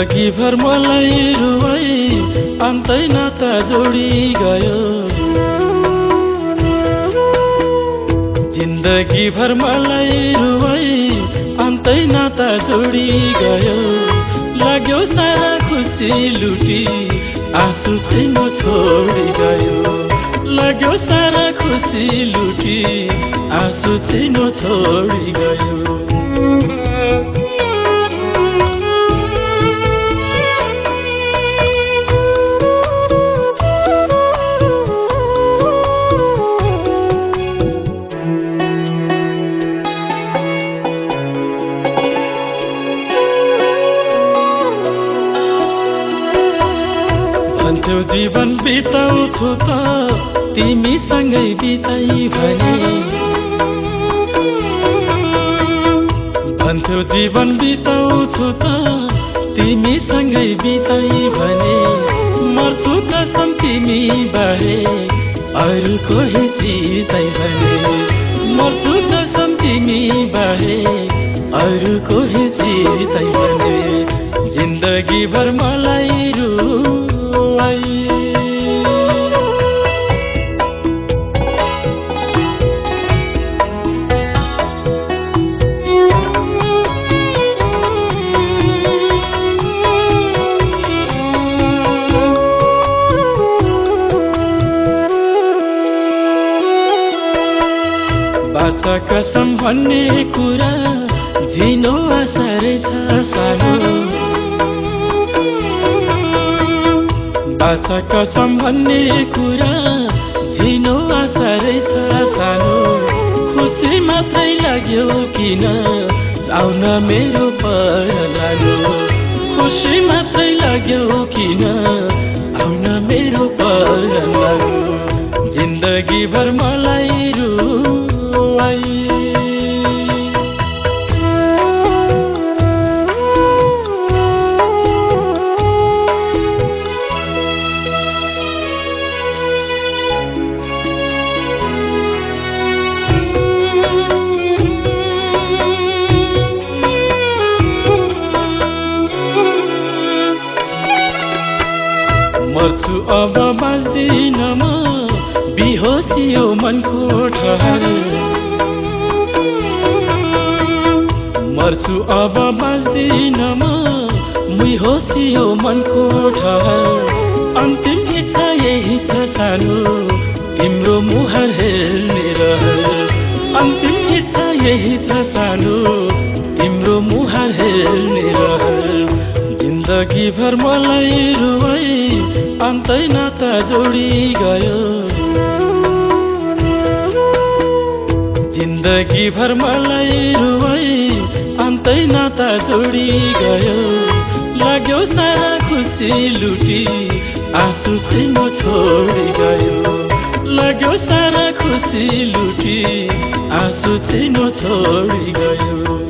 जिन्दगी भर मलाई रुवाई अन्तै नाता जोडी गयो जिन्दगी भर मलाई रुवाई अन्तै नाता जोडी गयो लाग्यो सारा खुसी लुटी आँसु चाहिँ म छोडी गयो लाग्यो सारा खुसी लुटी आँसु चाहिँ म छोडी गयो भन्थ्यौ जीवन बिताउँछु त तिमीसँगै बिताइ भने भन्थ्यौ जीवन बिताउँछु त तिमीसँगै बिताइ भने मर्छु कसम तिमी बाहे अरू कोही चितै भने मर्छु कसम तिमी बाहे अरू कोही चितै भने जिन्दगी भर मलाई बाचा कसम भन्ने कुरा झिनो असरै छ सानो बाचा कसम भन्ने कुरा झिनो असरै छ सानो खुसी मात्रै लाग्यो किन आउन मेरो पर लाग्यो खुसी मात्रै लाग्यो किन आउन मेरो पर लाग्यो जिन्दगी भर मलाई मर्छु अब बाँच्दिन म बिहोसियो मनको ठहर मर्छु अब बाँच्दिन म बिहोसियो मनको ठहर अन्तिम इच्छा यही छ सानो तिम्रो मुहार हेर्ने रहर अन्तिम इच्छा यही छ सानो तिम्रो मुहार हेर्ने रहर जिन्दगी भर मलाई रुवाई अन्तै नाता जोडी गयो जिन्दगी भर मलाई रुवाई अन्तै नाता जोडी गयो लाग्यो सारा खुसी लुटी आँसु चाहिँ म छोडी गयो लाग्यो सारा खुसी लुटी आँसु चाहिँ म छोडी गयो